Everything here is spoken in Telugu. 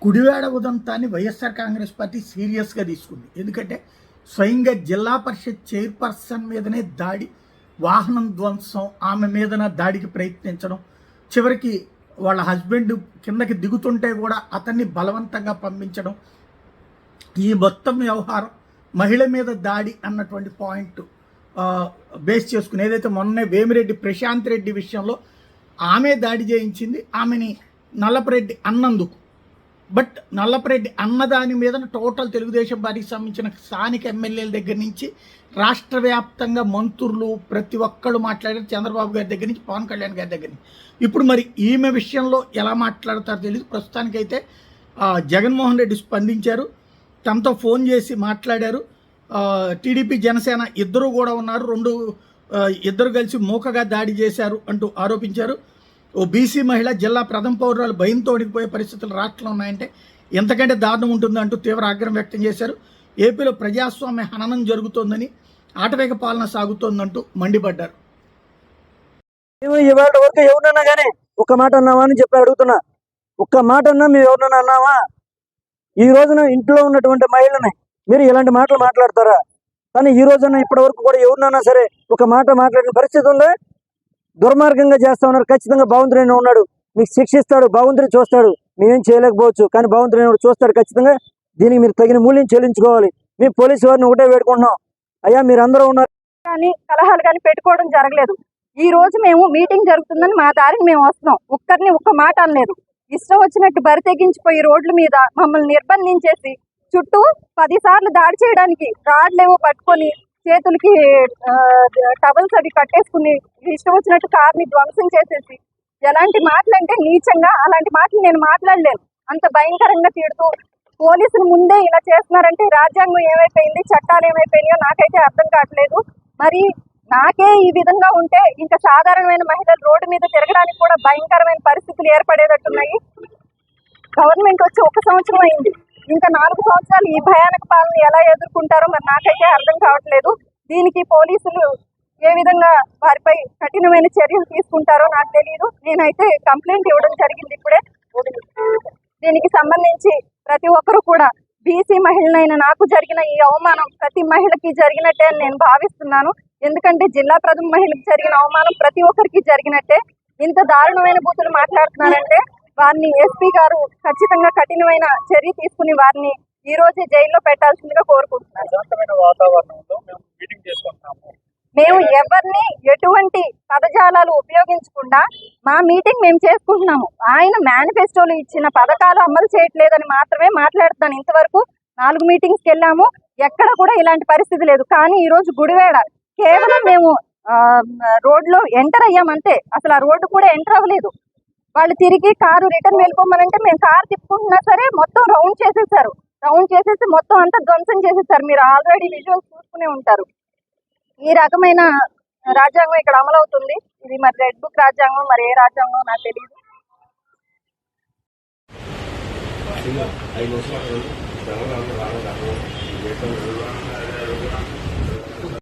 గుడివాడ ఉదంతాన్ని వైఎస్ఆర్ కాంగ్రెస్ పార్టీ సీరియస్గా తీసుకుంది. ఎందుకంటే స్వయంగా జిల్లా పరిషత్ చైర్పర్సన్ మీదనే దాడి, వాహనం ధ్వంసం, ఆమె మీదన దాడికి ప్రయత్నించడం, చివరికి వాళ్ళ హస్బెండ్ కిందకి దిగుతుంటే కూడా అతన్ని బలవంతంగా పంపించడం, ఈ మొత్తం వ్యవహారం మహిళ మీద దాడి అన్నటువంటి పాయింట్ బేస్ చేసుకుని ఏదైతే మొన్నే వేమిరెడ్డి ప్రశాంత్ రెడ్డి విషయంలో ఆమె దాడి చేయించింది, ఆమెని నల్లపరెడ్డి అన్నందుకు. బట్ నల్లపరెడ్డి అన్నదాని మీద టోటల్ తెలుగుదేశం పార్టీకి సంబంధించిన స్థానిక ఎమ్మెల్యేల దగ్గర నుంచి రాష్ట్ర వ్యాప్తంగా మంత్రులు ప్రతి ఒక్కళ్ళు మాట్లాడారు. చంద్రబాబు గారి దగ్గర నుంచి పవన్ కళ్యాణ్ గారి దగ్గర నుంచి. ఇప్పుడు మరి ఈమె విషయంలో ఎలా మాట్లాడతారో తెలియదు. ప్రస్తుతానికైతే జగన్మోహన్ రెడ్డి స్పందించారు, తనతో ఫోన్ చేసి మాట్లాడారు. టీడీపీ జనసేన ఇద్దరు కూడా ఉన్నారు, ఇద్దరు కలిసి మూకగా దాడి చేశారు అంటూ ఆరోపించారు. ఓ బీసీ మహిళ జిల్లా ప్రథమ పౌరురాలు భయంతో వణికిపోయే పరిస్థితులు రాష్ట్రంలో ఉన్నాయంటే ఎంతకంటే దారుణం ఉంటుందంటూ తీవ్ర ఆగ్రహం వ్యక్తం చేశారు. ఏపీలో ప్రజాస్వామ్య హననం జరుగుతోందని, ఆటవిక పాలన సాగుతోందంటూ మండిపడ్డారు. ఇవాళ వరకు ఎవరన్నా కానీ ఒక్క మాట అన్నావా అని చెప్పి అడుగుతున్నా. ఒక్క మాట అన్నా మేము ఎవరన్నా అన్నావా? ఈ రోజున ఇంట్లో ఉన్నటువంటి మహిళని మీరు ఇలాంటి మాటలు మాట్లాడతారా? కానీ ఈ రోజున ఇప్పటి వరకు కూడా ఎవరినన్నా సరే ఒక మాట మాట్లాడిన పరిస్థితి ఉందా? దుర్మార్గంగా చేస్తా ఉన్నారు. ఖచ్చితంగా భగవంతుడు ఉన్నాడు, మీకు శిక్షిస్తాడు, భగవంతుడు చూస్తాడు. మేమేం చేయలేకపోవచ్చు, కానీ భగవంతుడు చూస్తాడు ఖచ్చితంగా. దీనికి మీరు తగిన మూల్యం చెల్లించుకోవాలి. మేము పోలీసు వారిని ఒకటే వేడుకుంటున్నాం, అయ్యా మీరు అందరూ ఉన్నారు కానీ కలహాలు కానీ పెట్టుకోవడం జరగలేదు. ఈ రోజు మేము మీటింగ్ జరుగుతుందని మా దారిని మేము వస్తున్నాం, ఒక్కరిని ఒక్క మాట అనలేదు. ఇష్టం వచ్చినట్టు బరి తెగించిపోయి రోడ్ల మీద మమ్మల్ని నిర్బంధించేసి చుట్టూ 10 సార్లు దాడి చేయడానికి రాడ్లేమో పట్టుకొని చేతులకి టవల్స్ అవి కట్టేసుకుని ఇష్టం వచ్చినట్టు కార్ని ధ్వంసం చేసేసి ఎలాంటి మాటలు అంటే నీచంగా అలాంటి మాటలు నేను మాట్లాడలేను. అంత భయంకరంగా తీడుతూ పోలీసులు ముందే ఇలా చేస్తున్నారంటే రాజ్యాంగం ఏమైపోయింది, చట్టాలు ఏమైపోయినాయో నాకైతే అర్థం కావట్లేదు. మరి నాకే ఈ విధంగా ఉంటే ఇంకా సాధారణమైన మహిళలు రోడ్డు మీద తిరగడానికి కూడా భయంకరమైన పరిస్థితులు ఏర్పడేటట్టున్నాయి. గవర్నమెంట్ వచ్చి 1 సంవత్సరం అయింది, ఇంకా 4 సంవత్సరాలు ఈ భయానక పాలన ఎలా ఎదుర్కొంటారో మరి నాకైతే అర్థం కావట్లేదు. దీనికి పోలీసులు ఏ విధంగా వారిపై కఠినమైన చర్యలు తీసుకుంటారో నాకు తెలియదు. నేనైతే కంప్లైంట్ ఇవ్వడం జరిగింది ఇప్పుడే. దీనికి సంబంధించి ప్రతి ఒక్కరూ కూడా బీసీ మహిళనైన నాకు జరిగిన ఈ అవమానం ప్రతి మహిళకి జరిగినట్టే అని నేను భావిస్తున్నాను. ఎందుకంటే జిల్లా ప్రథమ మహిళకి జరిగిన అవమానం ప్రతి ఒక్కరికి జరిగినట్టే. ఇంత దారుణమైన బూతులు మాట్లాడుతున్నారంటే వారిని ఎస్పీ గారు ఖచ్చితంగా కఠినమైన చర్య తీసుకుని వారిని ఈ రోజు జైల్లో పెట్టాల్సిందిగా కోరుకుంటున్నాను. మేము ఎవరిని ఎటువంటి పదజాలాలు ఉపయోగించకుండా మా మీటింగ్ మేము చేసుకుంటున్నాము. ఆయన మేనిఫెస్టోలో ఇచ్చిన పథకాలు అమలు చేయట్లేదని మాత్రమే మాట్లాడుతున్నాను. ఇంతవరకు 4 మీటింగ్స్కి వెళ్ళాము, ఎక్కడ కూడా ఇలాంటి పరిస్థితి లేదు. కానీ ఈ రోజు గుడివాడ కేవలం మేము రోడ్లో ఎంటర్ అయ్యామంతే, అసలు ఆ రోడ్డు కూడా ఎంటర్ అవ్వలేదు. వాళ్ళు తిరిగి కారు రిటర్న్ వెళ్ళిపోమనంటే మేము కారు తిప్పుకుంటున్నా సరే మొత్తం రౌండ్ చేసేసి మొత్తం అంతా ధ్వంసం చేసేసారు. మీరు ఆల్రెడీ విజువల్స్ చూసుకునే ఉంటారు. ఈ రకమైన రాజ్యాంగం ఇక్కడ అమలవుతుంది. ఇది మరి రెడ్ బుక్ రాజ్యాంగం, మరి ఏ రాజ్యాంగం నాకు తెలియదు.